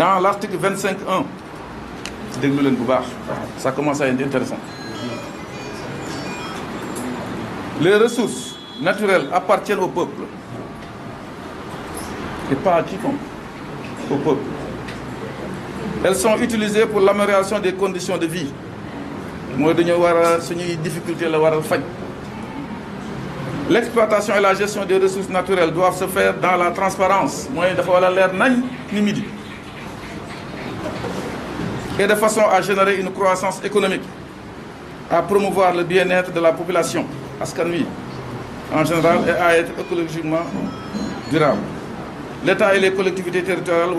Dans l'article 25.1, déglu leen bu baax, ça commence à être intéressant. Les ressources naturelles appartiennent au peuple et pas à quiconque, au peuple. Elles sont utilisées pour l'amélioration des conditions de vie. Mooy dañoo war a suñuy difficulté la war a faj. L'exploitation et la gestion des ressources naturelles doivent se faire dans la transparence. Mooy dafa war a leer nañ ni midi. Et de façon à générer une croissance économique, à promouvoir le bien-être de la population, askan wi en général, et à être écologiquement durable. L'État et les collectivités territoriales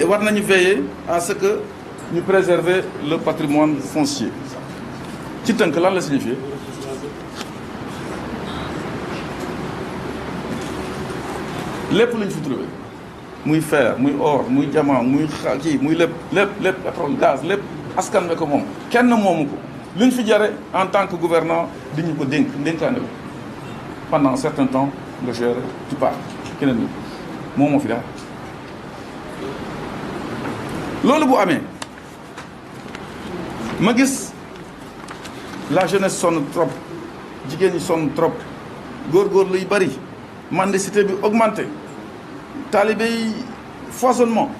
war nañu veiller à ce que ñu préserver le patrimoine foncier. Ci tënk lan la signifié? Lépp lu ñu fi trouvé muy fer muy or muy diamant muy kii muy lépp pétrole gaz lépp askan wi ko moom kenn moomu ko lu ñu fi jare en tant que gouvernant di ñu ko dénkaane la pendant un certain temps nga gérer tu pars keneen ñi moom moo fi daal. Loolu bu amee ma gis la jeunesse sonn trop jigéen ñi sonn trop góorgóorlu yu bari mendicité bi augmenté talibé yi foisonnement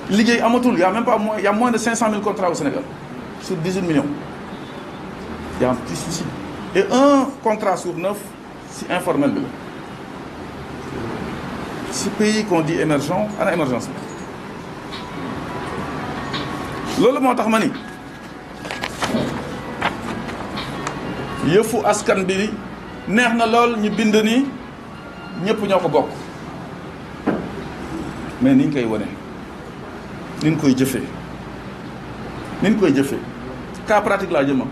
liggéey amatul y a même pas moins y a moins de 500 000 contrats au Sénégal sur 18 millions y a un petit souci et un contrat sur 9 si informel bi la si pays qu'on dit émergent ana émergence loolu moo tax ma ni yëfu askan bi neex na lool ñu bind ni ñëpp ñoo ko bokk mais ni ñu koy wane ni ñu koy jëfee cas pratique laa jëma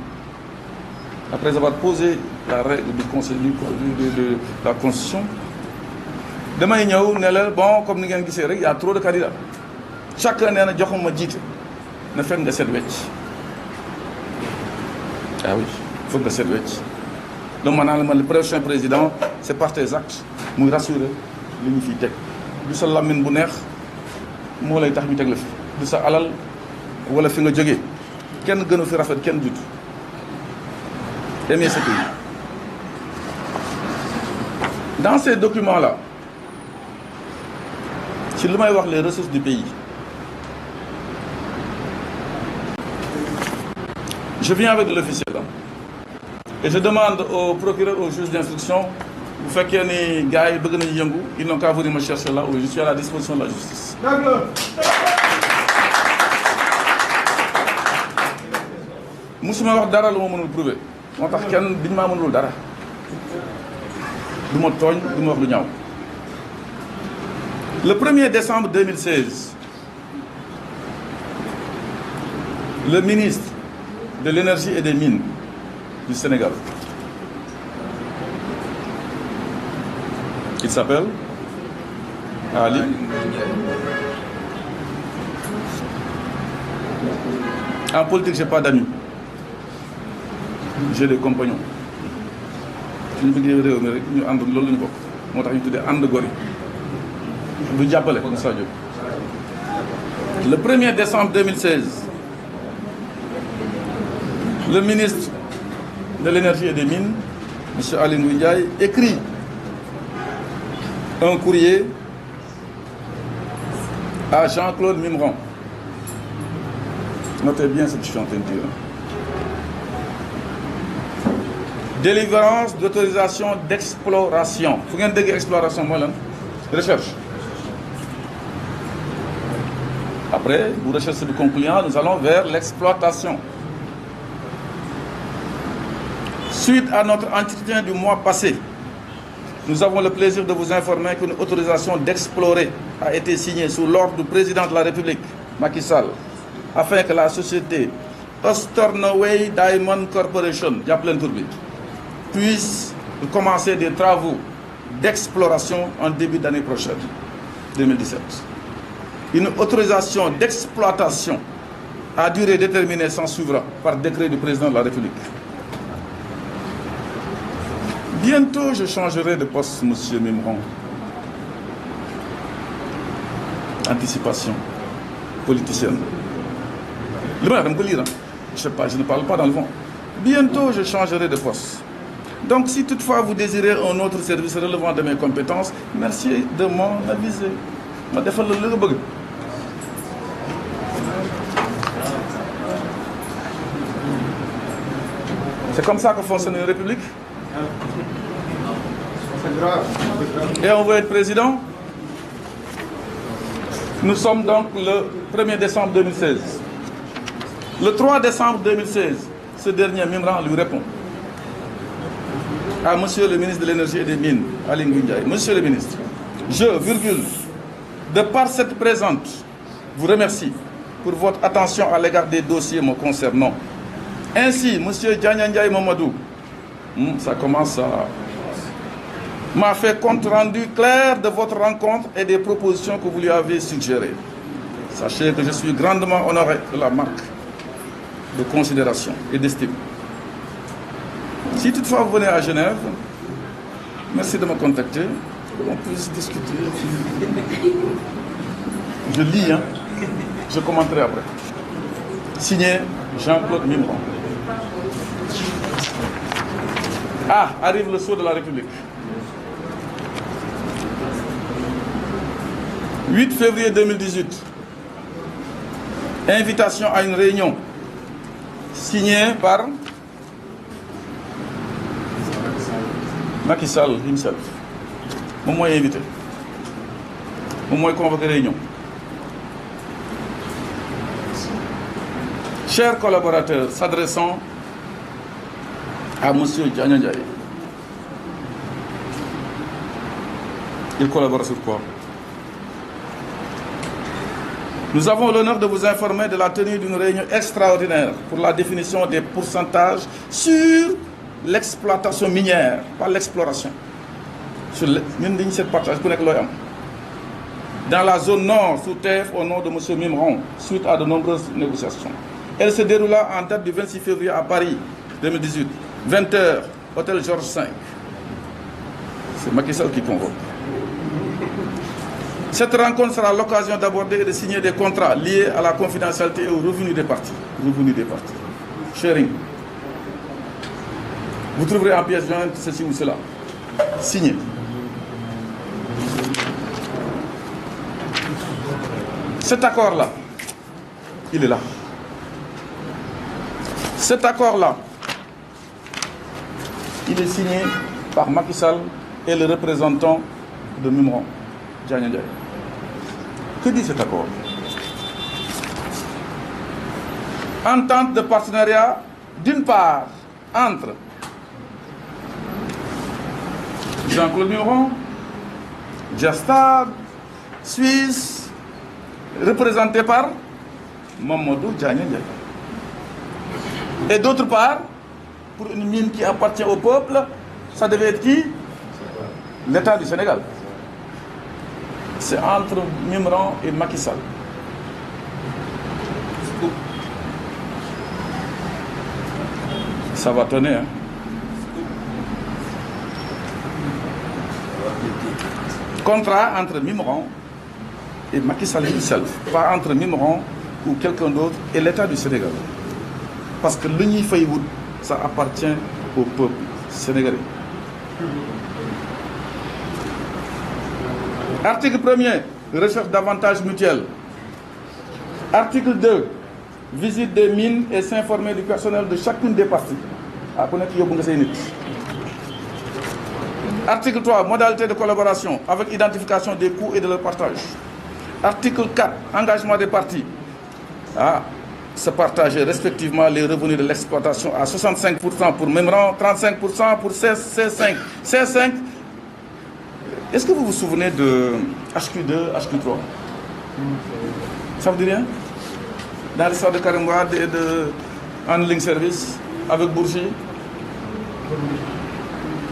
après avoir posé la règle du conseil de la constitution damay ñëw ne la bon comme ni ngeen gisee rek y a trop de candidats chacun nee na joxuma jiite na fekk nga set wecc ah oui foog nga set wecc donc maanaam le prochain président c'est par tes actes muy rassurer li ñu fiy teg du sa lamine bu neex moo lay tax ñu teg la fi du sa alal wala fi nga jógee kenn gënu fi rafet kenn jutu aimer ce pays. Dans ces documents là ci li may wax les ressources du pays. Je viens avec de l'officiel et je demande au procureur, au juge d'instruction, bu fekkee ni gars yi bëgg nañu yëngu, ils n'ont qu'à venir me chercher là où je suis à la disposition de la justice. musuma wax dara lu ma mënul prouver moo tax kenn diñ maa mënul dara du ma tooñ du ma wax lu ñaaw. Le 1er décembre 2016, le ministre de l'énergie et des mines du Sénégal, il s'appelle Ali. En politique, j'ai pas d'amis, j'ai des compagnons. suñu bëggee réew mi rek ñu ànd loolu la ñu bokk moo tax ñu tuddee ànd gor yi du jàppale Moussa Diop. Le 1er décembre 2016, le ministre de l'énergie et des mines, M. Aly Ngouille Ndiaye, écrit un courrier à Jean-Claude Mimran. Notez bien ce que je suis en train de dire. Délivrance d'autorisation d'exploration. Fu ngeen dégg exploration mooy lan? Recherche. Après, bu recherche bi concluant, nous allons vers l'exploitation. Suite à notre entretien du mois passé, nous avons le plaisir de vous informer qu'une autorisation d'explorer a été signée sous l'ordre du président de la République, Macky Sall, afin que la société Easternway Diamond Corporation, jàpp leen tur bi, puisse commencer des travaux d'exploration en début d'année prochaine, 2017. Une autorisation d'exploitation à durée déterminée s'en suivra par décret du président de la République. Bientôt, je changerai de poste, Monsieur Mimran. Anticipation politicienne. Le maire, on peut lire. Je sais pas, je ne parle pas dans le vent. Bientôt, je changerai de poste. Donc, si toutefois vous désirez un autre service relevant de mes compétences, merci de m'en aviser. Ma defal la nga bëgg. C'est comme ça que fonctionne une république. Et on veut être président. Nous sommes donc le 1er décembre 2016. Le 3 décembre 2016, ce dernier Mimran lui répond à Monsieur le ministre de l'Énergie et des Mines, Aly Ngouille Ndiaye. Monsieur le ministre, je, de par cette présente, vous remercie pour votre attention à l'égard des dossiers me concernant. Ainsi, Monsieur Dianya Ndiaye Mamadou, ça commence à... m'a fait compte rendu clair de votre rencontre et des propositions que vous lui avez suggérées. Sachez que je suis grandement honoré de la marque de considération et d'estime. Si toutefois vous venez à Genève, merci de me contacter, on puisse discuter. Je lis, hein, je commenterai après. Signé Jean-Claude Mimran. Ah, arrive le sceau de la République. 8 février 2018. Invitation à une réunion signée par Macky Sall himself. Moom mooy invité. Moom mooy convoqué réunion. Chers collaborateurs, s'adressant à Monsieur Dianya Ndiaye. Il collabore sur quoi? Nous avons l'honneur de vous informer de la tenue d'une réunion extraordinaire pour la définition des pourcentages sur l'exploitation minière, pas l'exploration. Sur dans la zone nord sous TF au nom de M. Mimran, suite à de nombreuses négociations. Elle se déroula en date du 26 février à Paris 2018, 20h, hôtel Georges V. C'est Macky Sall qui convoque. Cette rencontre sera l'occasion d'aborder et de signer des contrats liés à la confidentialité et aux revenus des partis. Sharing. Vous trouverez en pièce jointe ceci ou cela. Signé. Cet accord-là, il est là. Cet accord-là, il est signé par Macky Sall et le représentant de Mimran, Dianya Ndiaye. Que dit cet accord? Entente de partenariat, d'une part, entre Jean-Claude Mimran, Diastad, Suisse, représenté par Mamadou Dianya Ndiaye. Et d'autre part, pour une mine qui appartient au peuple, ça devait être qui? L'État du Sénégal. C'est entre Mimran et Macky Sall. Ça va tonner, hein? Contrat entre Mimran et Macky Sall himself, pas entre Mimran ou quelqu'un d'autre et l'État du Sénégal. Parce que l'Union Faïwood, ça appartient au peuple sénégalais. Article 1er, recherche d'avantages mutuels. Article 2, visite des mines et s'informer du personnel de chacune des parties. Article 3, modalité de collaboration avec identification des coûts et de leur partage. Article 4, engagement des parties à se partager respectivement les revenus de l'exploitation à 65% pour Mimran, 35% pour C5. C5, est-ce que vous vous souvenez de HQ2, HQ3? Ça vous dit rien? Dans l'histoire de Karim Wade et de Handling Service avec Bourgi.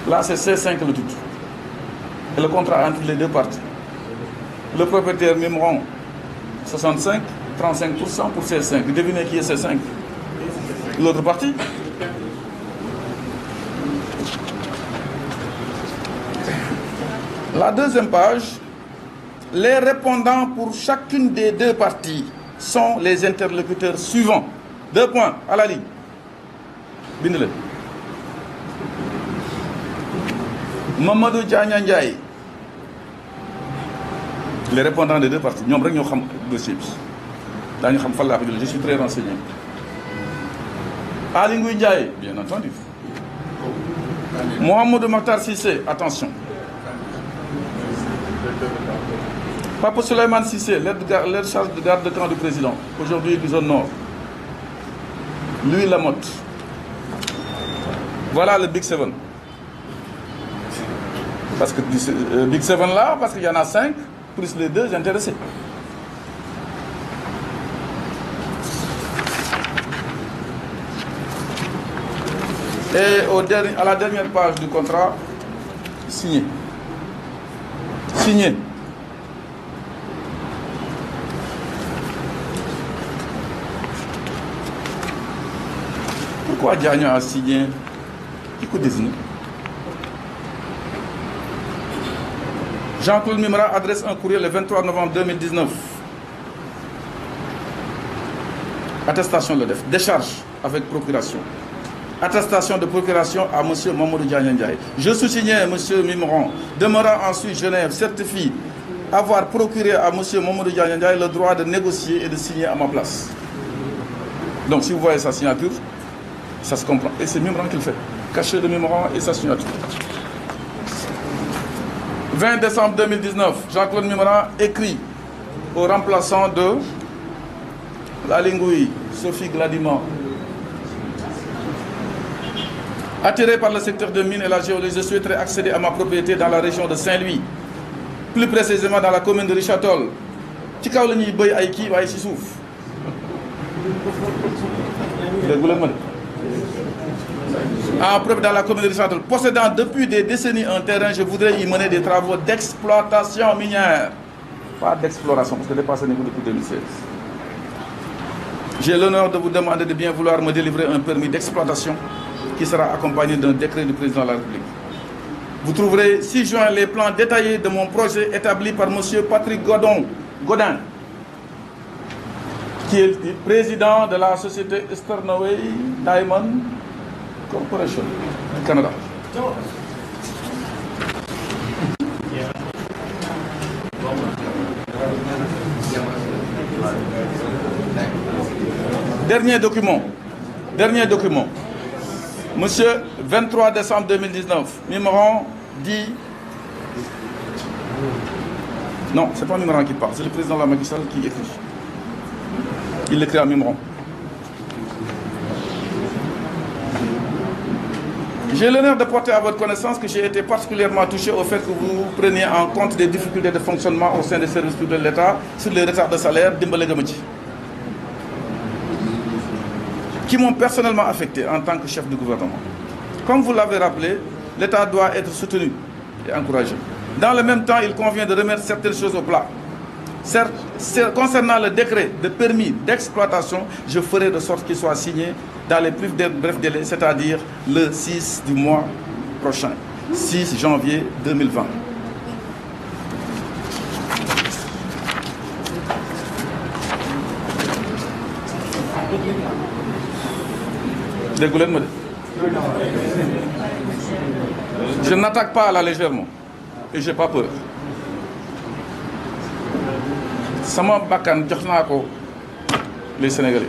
Là, c'est C5 le tout. Et le contrat entre les deux parties. Le propriétaire Mimran, 65, 35% pour C5. Devinez qui est C5? L'autre partie? La deuxième page, Les répondants pour chacune des deux parties sont les interlocuteurs suivants. 2 points à la ligne. Bindele. Mamadou Diagna Ndiaye. Les répondants des deux parties. Nous savons le dossier. Je suis très renseigné. Ali Ngouille Ndiaye, bien entendu. Mohamedou Makhtar Cissé, attention. Papa Souleymane Cissé, l'aide charge de garde de camp du président, aujourd'hui du zone nord. Louis Lamotte. Voilà le Big Seven. Parce que Big Seven là, parce qu'il y en a 5, plus les 2 intéressés. Et à la dernière page du contrat, signé. Signé. Pourquoi Diagna a signé? Qui peut désigner? Jean-Claude Mimra adresse un courrier le 23 novembre 2019. Attestation de l'EDF. Décharge avec procuration. Attestation de procuration à M. Mamadou Diagna Ndiaye. Je sous-signais M. Mimran, demeurant ensuite Genève, certifie avoir procuré à M. Mamadou Diagna Ndiaye le droit de négocier et de signer à ma place. Donc si vous voyez sa signature, ça se comprend. Et c'est Mimran qui le fait. Caché de Mimran et sa signature. 20 décembre 2019, Jean-Claude Mimran écrit au remplaçant de la Lingouille, Sophie Gladima. Attiré par le secteur de mines et la géologie, je souhaiterais accéder à ma propriété dans la région de Saint-Louis, plus précisément dans la commune de Richard-Toll. Dans la commune de Richard-Toll. Possédant depuis des décennies un terrain, je voudrais y mener des travaux d'exploitation minière. Pas d'exploration, parce que je dépasse depuis 2016. J'ai l'honneur de vous demander de bien vouloir me délivrer un permis d'exploitation qui sera accompagné d'un décret du président de la République. Vous trouverez 6 juin les plans détaillés de mon projet établi par M. Patrick Godin, qui est le président de la société Easternaway Diamond Corporation du Canada. Dernier document. Monsieur, 23 décembre 2019, Mimran dit... Non, c'est pas Mimran qui parle, c'est le président de la Macky Sall qui écrit. Il l'écrit à Mimran. J'ai l'honneur de porter à votre connaissance que j'ai été particulièrement touché au fait que vous preniez en compte des difficultés de fonctionnement au sein des services publics de l'État sur les retards de salaire qui m'ont personnellement affecté en tant que chef du gouvernement. Comme vous l'avez rappelé, l'État doit être soutenu et encouragé. Dans le même temps, il convient de remettre certaines choses au plat. Certes, concernant le décret de permis d'exploitation, je ferai de sorte qu'il soit signé dans les plus brefs délais, c'est-à-dire le 6 du mois prochain, 6 janvier 2020. Je n'attaque pas à la légèrement et je n'ai pas peur. Sama bakkan jox naa ko les Sénégalais.